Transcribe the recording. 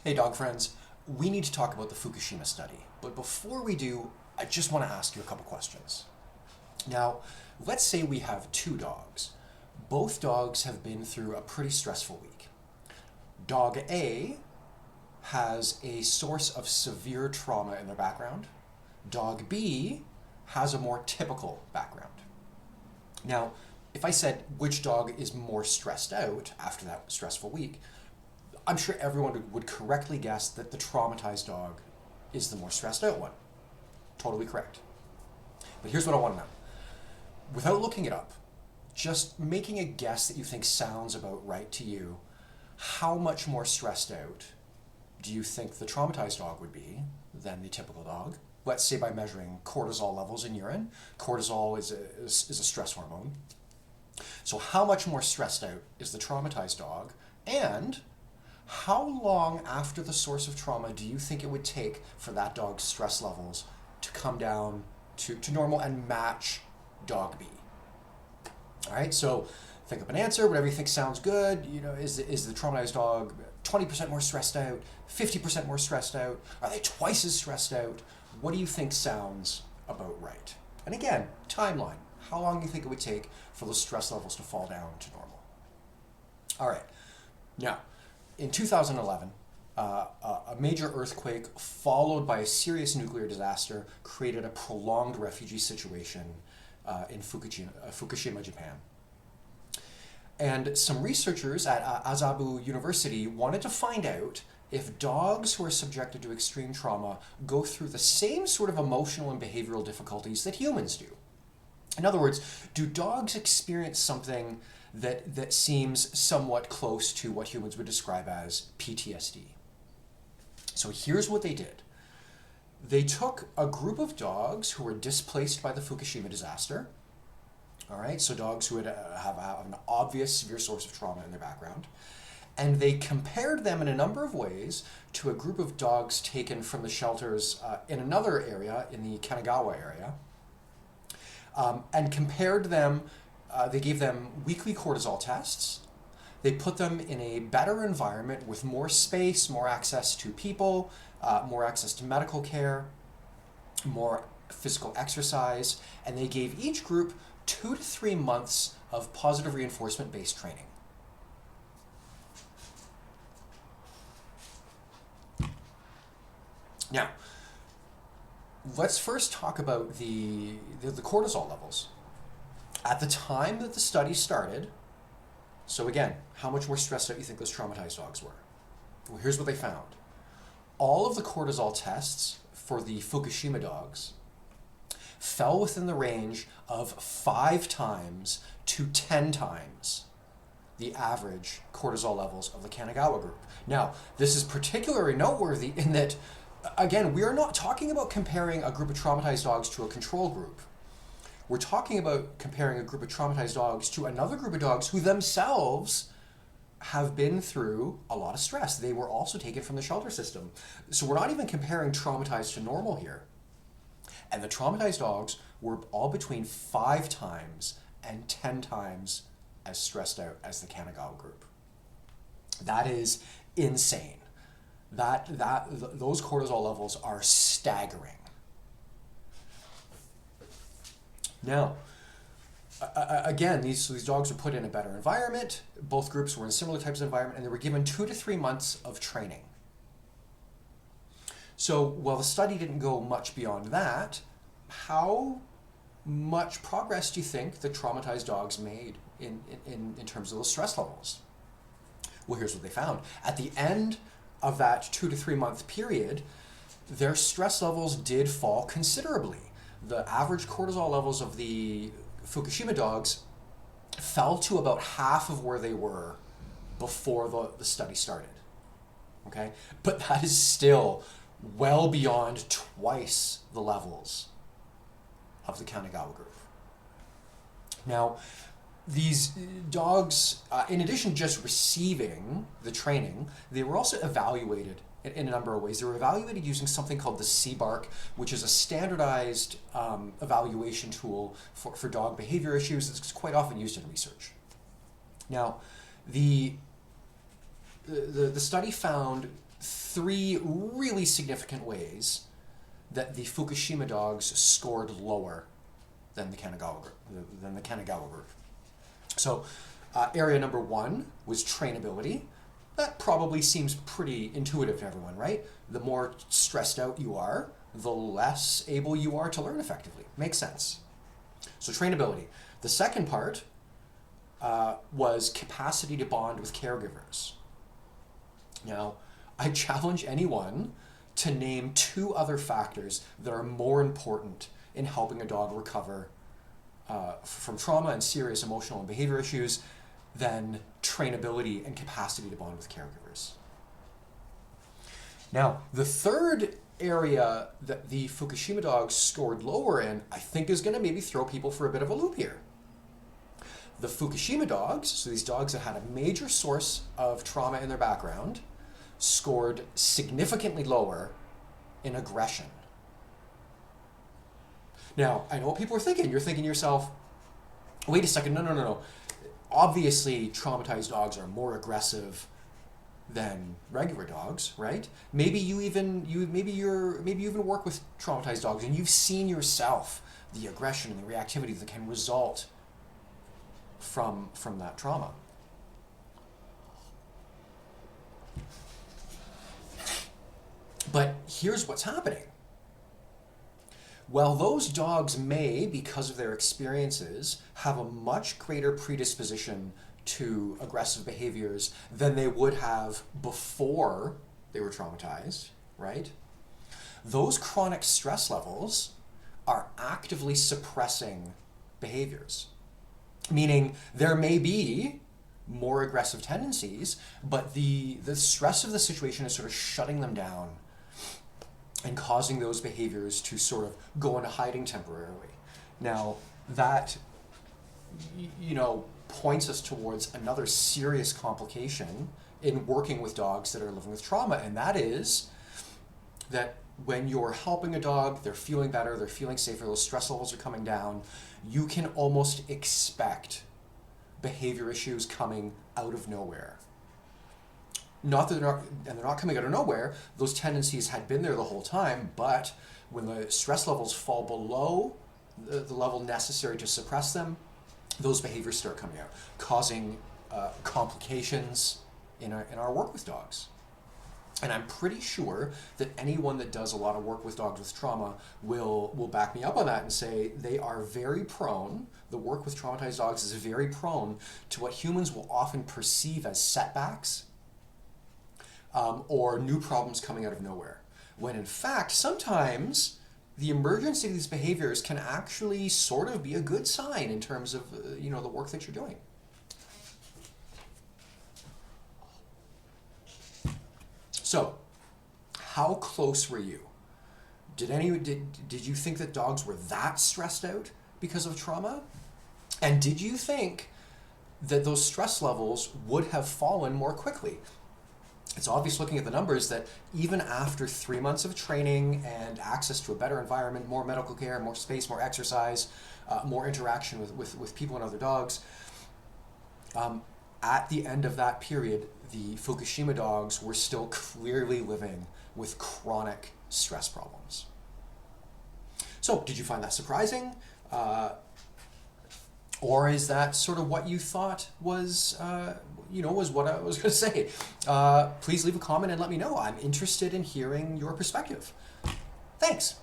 Hey dog friends, we need to talk about the Fukushima study, but before we do, I just want to ask you a couple questions. Now, let's say we have two dogs. Both dogs have been through a pretty stressful week. Dog A has a source of severe trauma in their background. Dog B has a more typical background. Now, if I said which dog is more stressed out after that stressful week, I'm sure everyone would correctly guess that the traumatized dog is the more stressed out one. Totally correct. But here's what I want to know. Without looking it up, just making a guess that you think sounds about right to you, how much more stressed out do you think the traumatized dog would be than the typical dog? Let's say by measuring cortisol levels in urine. Cortisol is a stress hormone. So how much more stressed out is the traumatized dog? And how long after the source of trauma do you think it would take for that dog's stress levels to come down to normal and match dog B? All right, so think up an answer, whatever you think sounds good. You know, is the traumatized dog 20% more stressed out, 50% more stressed out? Are they twice as stressed out? What do you think sounds about right? And again, timeline. How long do you think it would take for those stress levels to fall down to normal? All right, now, in 2011, a major earthquake followed by a serious nuclear disaster created a prolonged refugee situation in Fukushima, Japan. And some researchers at Azabu University wanted to find out if dogs who are subjected to extreme trauma go through the same sort of emotional and behavioral difficulties that humans do. In other words, do dogs experience something that seems somewhat close to what humans would describe as PTSD? So here's what they did. They took a group of dogs who were displaced by the Fukushima disaster. All right, so dogs who have an obvious severe source of trauma in their background. And they compared them in a number of ways to a group of dogs taken from the shelters in another area, in the Kanagawa area, and compared them. They gave them weekly cortisol tests. They put them in a better environment with more space, more access to people, more access to medical care, more physical exercise, and they gave each group 2 to 3 months of positive reinforcement-based training. Now, let's first talk about the cortisol levels. At the time that the study started, so again, how much more stressed out do you think those traumatized dogs were? Well, here's what they found. All of the cortisol tests for the Fukushima dogs fell within the range of 5 times to 10 times the average cortisol levels of the Kanagawa group. Now, this is particularly noteworthy in that, again, we are not talking about comparing a group of traumatized dogs to a control group. We're talking about comparing a group of traumatized dogs to another group of dogs who themselves have been through a lot of stress. They were also taken from the shelter system. So we're not even comparing traumatized to normal here. And the traumatized dogs were all between 5 times and 10 times as stressed out as the Kanagawa group. That is insane. Those cortisol levels are staggering. Now, again, these dogs were put in a better environment. Both groups were in similar types of environment, and they were given 2 to 3 months of training. So while the study didn't go much beyond that, how much progress do you think the traumatized dogs made in terms of those stress levels? Well, here's what they found. At the end of that 2 to 3 month period, their stress levels did fall considerably. The average cortisol levels of the Fukushima dogs fell to about half of where they were before the study started. Okay? But that is still well beyond twice the levels of the Kanagawa group. Now, these dogs, in addition to just receiving the training, they were also evaluated in a number of ways. They were evaluated using something called the CBARC, which is a standardized evaluation tool for dog behavior issues that's quite often used in research. Now, the study found three really significant ways that the Fukushima dogs scored lower than the Kanagawa group. So area number one was trainability. That probably seems pretty intuitive to everyone, right? The more stressed out you are, the less able you are to learn effectively. Makes sense. So trainability. The second part was capacity to bond with caregivers. Now, I challenge anyone to name two other factors that are more important in helping a dog recover from trauma and serious emotional and behavior issues than trainability and capacity to bond with caregivers. Now, the third area that the Fukushima dogs scored lower in, I think is going to maybe throw people for a bit of a loop here. The Fukushima dogs, so these dogs that had a major source of trauma in their background, scored significantly lower in aggression. Now, I know what people are thinking. You're thinking to yourself, wait a second, no. Obviously, traumatized dogs are more aggressive than regular dogs, right? Maybe you even work with traumatized dogs and you've seen yourself the aggression and the reactivity that can result from that trauma. But here's what's happening. Well, those dogs may, because of their experiences, have a much greater predisposition to aggressive behaviors than they would have before they were traumatized, right? Those chronic stress levels are actively suppressing behaviors, meaning there may be more aggressive tendencies, but the stress of the situation is sort of shutting them down and causing those behaviors to sort of go into hiding temporarily. Now, that, points us towards another serious complication in working with dogs that are living with trauma, and that is that when you're helping a dog, they're feeling better, they're feeling safer, those stress levels are coming down, you can almost expect behavior issues coming out of nowhere. Not that they're not coming out of nowhere, those tendencies had been there the whole time, but when the stress levels fall below the level necessary to suppress them, those behaviors start coming out, causing complications in our work with dogs. And I'm pretty sure that anyone that does a lot of work with dogs with trauma will back me up on that and say they are very prone, the work with traumatized dogs is very prone to what humans will often perceive as setbacks or new problems coming out of nowhere. When in fact, sometimes the emergence of these behaviors can actually sort of be a good sign in terms of the work that you're doing. So, how close were you? Did you think that dogs were that stressed out because of trauma? And did you think that those stress levels would have fallen more quickly? It's obvious looking at the numbers that even after 3 months of training and access to a better environment, more medical care, more space, more exercise, more interaction with people and other dogs, at the end of that period, the Fukushima dogs were still clearly living with chronic stress problems. So, did you find that surprising? Or is that sort of what you thought was what I was going to say? Please leave a comment and let me know. I'm interested in hearing your perspective. Thanks.